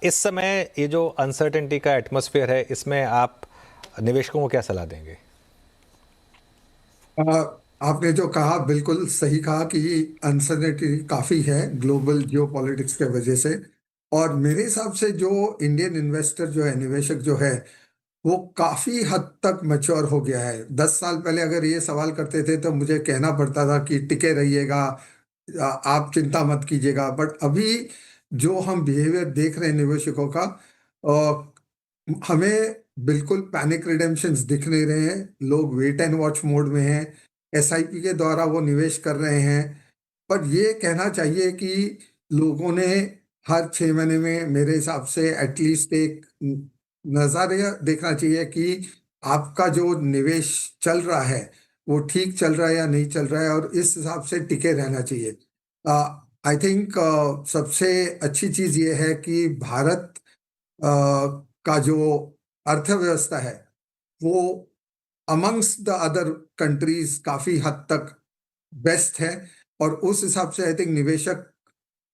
इस समय ये जो अनसर्टेनिटी का एटमॉस्फेयर है, इसमें आप निवेशकों को क्या सलाह देंगे? आ, आपने जो कहा बिल्कुल सही कहा कि अनसर्टेनिटी काफी है ग्लोबल जियोपॉलिटिक्स के वजह से। और मेरे हिसाब से जो इंडियन इन्वेस्टर जो है, निवेशक जो है, वो काफी हद तक मैच्योर हो गया है। 10 साल पहले अगर ये सवाल करते थे तो मुझे कहना पड़ता था कि टिके रहिएगा, आप चिंता मत कीजिएगा। बट अभी जो हम बिहेवियर देख रहे हैं निवेशकों का, हमें बिल्कुल पैनिक रिडेम्पशंस दिख नहीं रहे हैं। लोग वेट एंड वॉच मोड में हैं। एसआईपी के द्वारा वो निवेश कर रहे हैं। पर ये कहना चाहिए कि लोगों ने हर 6 महीने में मेरे हिसाब से एटलीस्ट एक नजरिया देखना चाहिए कि आपका जो निवेश चल रहा है वो ठीक चल रहा है या नहीं चल रहा है, और इस हिसाब से टिके रहना चाहिए। आई थिंक सबसे अच्छी चीज ये है कि भारत अ, का जो अर्थव्यवस्था है वो अमंग्स द अदर कंट्रीज काफी हद तक बेस्ट है। और उस हिसाब से आई थिंक निवेशक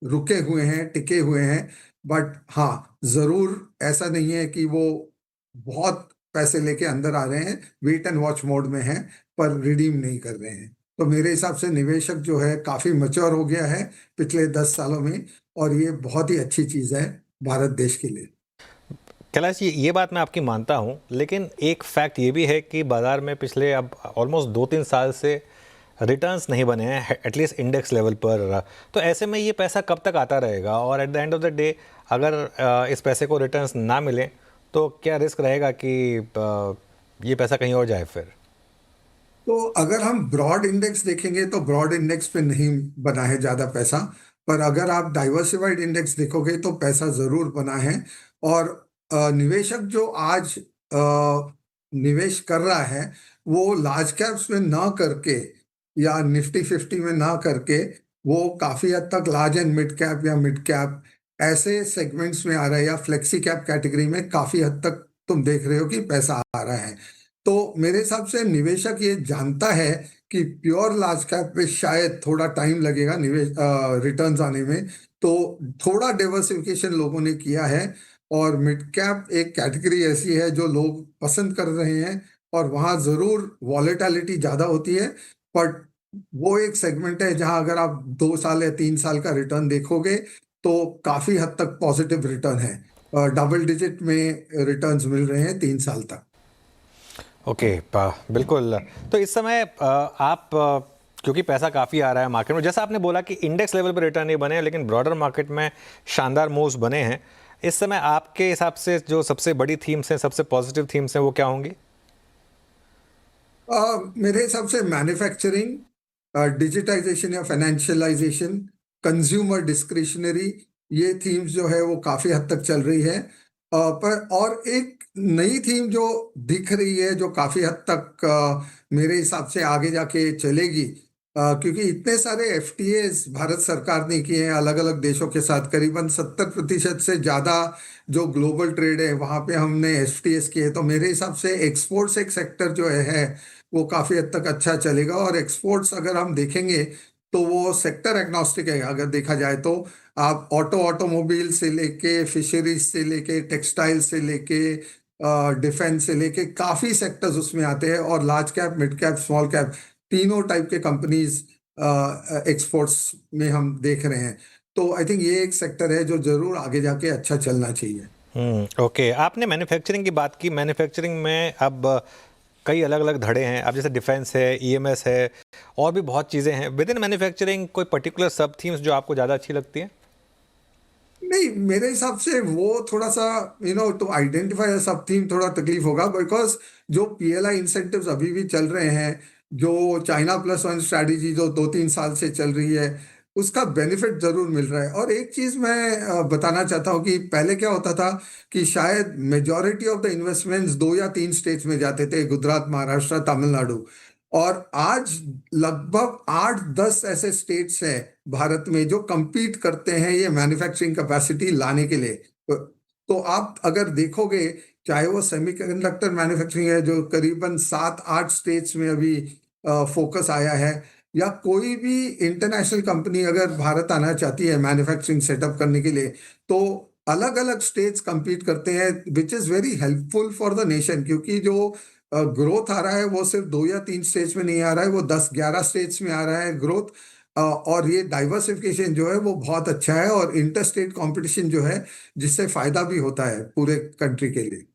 रुके हुए हैं, टिके हुए हैं। बट हाँ, जरूर ऐसा नहीं है कि वो बहुत पैसे लेके अंदर आ रहे हैं, वेट एंड वॉच मोड में हैं, पर रिडीम नहीं कर रहे हैं। तो मेरे हिसाब से निवेशक जो है काफी मैच्योर हो गया है पिछले 10 सालों में। और ये बहुत ही अच्छी चीज है भारत देश के लिए। कैलाश जी, ये बात मैं आपकी मानता हूँ, लेकिन एक फैक्ट ये भी है कि बाज़ार में पिछले अब ऑलमोस्ट 2-3 साल से रिटर्न्स नहीं बने हैं, एटलीस्ट इंडेक्स लेवल पर। तो ऐसे में ये पैसा कब तक आता रहेगा? और at the end of the day अगर इस पैसे को रिटर्न्स ना मिलें तो क्या रिस्क रहेगा कि ये पैसा कहीं और जाए फिर? तो अगर हम ब्रॉड इंडेक्स देखेंगे तो ब्रॉड इंडेक्स पे नहीं बना है ज्यादा पैसा। पर अगर आप डाइवर्सिफाइड इंडेक्स देखोगे तो पैसा जरूर बना है। और निवेशक जो आज निवेश कर रहा है वो लार्ज कैप्स में ना करके या निफ्टी 50 में ना करके वो काफी हद तक लार्ज एंड मिड कैप या मिड कैप ऐसे सेगमेंट्स में आ रहा है, या फ्लेक्सी कैप कैटेगरी में काफी हद तक तुम देख रहे हो कि पैसा आ रहा है। तो मेरे हिसाब से निवेशक ये जानता है कि प्योर लार्ज कैप पे शायद थोड़ा टाइम लगेगा निवेश रिटर्न्स आने में। तो थोड़ा डाइवर्सिफिकेशन लोगों ने किया है। और मिड कैप एक कैटेगरी ऐसी है जो लोग पसंद कर रहे हैं, और वहाँ जरूर वॉलेटिलिटी ज़्यादा होती है। बट वो एक सेगमेंट है जहाँ अगर आप 2 साल या 3 साल का रिटर्न देखोगे तो काफ़ी हद तक पॉजिटिव रिटर्न है। डबल डिजिट में रिटर्न्स मिल रहे हैं 3 साल तक। ओके, बिल्कुल। तो इस समय आप क्योंकि पैसा काफ़ी आ रहा है मार्केट में, जैसा आपने बोला कि इंडेक्स लेवल पर रिटर्न नहीं बने हैं, लेकिन ब्रॉडर मार्केट में शानदार मूव्स बने हैं। इस समय आपके हिसाब से जो सबसे बड़ी थीम्स हैं, सबसे पॉजिटिव थीम्स हैं, वो क्या होंगी? मेरे हिसाब से मैन्युफैक्चरिंग, डिजिटाइजेशन या फाइनेंशियलाइजेशन, कंज्यूमर डिस्क्रिशनरी, ये थीम्स जो है वो काफी हद तक चल रही है। पर और एक नई थीम जो दिख रही है जो काफी हद तक मेरे हिसाब से आगे जाके चलेगी, क्योंकि इतने सारे एफटीएस भारत सरकार ने किए हैं अलग अलग देशों के साथ, करीबन 70% से ज्यादा जो ग्लोबल ट्रेड है वहां पे हमने एफटीएस किए। तो मेरे हिसाब से एक्सपोर्ट्स एक सेक्टर जो है वो काफी हद तक अच्छा चलेगा। और एक्सपोर्ट्स अगर हम देखेंगे तो वो सेक्टर एग्नोस्टिक है। अगर देखा जाए तो आप ऑटोमोबाइल से लेके फिशरीज से लेके टेक्सटाइल से लेके डिफेंस से लेके काफी सेक्टर्स उसमें आते हैं। और large cap, mid cap, small cap, तीनों टाइप के कंपनीज एक्सपोर्ट्स में हम देख रहे हैं। तो आई थिंक ये एक सेक्टर है जो जरूर आगे जाके अच्छा चलना चाहिए। ओके, आपने मैन्युफैक्चरिंग की बात की। मैन्युफैक्चरिंग में अब कई अलग अलग धड़े हैं। अब जैसे डिफेंस है, ईएमएस है, और भी बहुत चीज़ें हैं विद इन मैन्युफैक्चरिंग। कोई पर्टिकुलर सब थीम्स जो आपको ज़्यादा अच्छी लगती हैं? नहीं, मेरे हिसाब से वो थोड़ा सा टू आइडेंटिफाई सब थीम थोड़ा तकलीफ होगा, बिकॉज जो पीएलआई इंसेंटिव्स अभी भी चल रहे हैं, जो चाइना प्लस वन स्ट्रैटेजी जो 2-3 साल से चल रही है, उसका बेनिफिट जरूर मिल रहा है। और एक चीज मैं बताना चाहता हूँ कि पहले क्या होता था कि शायद मेजॉरिटी ऑफ द इन्वेस्टमेंट्स 2 या 3 स्टेट्स में जाते थे, गुजरात, महाराष्ट्र, तमिलनाडु। और आज लगभग 8-10 ऐसे स्टेट्स हैं भारत में जो compete करते हैं ये मैन्युफैक्चरिंग कैपेसिटी लाने के लिए। तो आप अगर देखोगे, चाहे वो सेमीकंडक्टर मैन्युफैक्चरिंग है जो करीबन 7-8 स्टेट्स में अभी फोकस आया है, या कोई भी इंटरनेशनल कंपनी अगर भारत आना चाहती है मैन्युफैक्चरिंग सेटअप करने के लिए, तो अलग अलग स्टेट्स compete करते हैं, which is very helpful for the nation, क्योंकि जो ग्रोथ आ रहा है वो सिर्फ 2 या 3 स्टेट्स में नहीं आ रहा है, वो 10-11 स्टेट्स में आ रहा है ग्रोथ। और ये डाइवर्सिफिकेशन जो है वो बहुत अच्छा है, और इंटर स्टेट कॉम्पिटिशन जो है जिससे फायदा भी होता है पूरे कंट्री के लिए।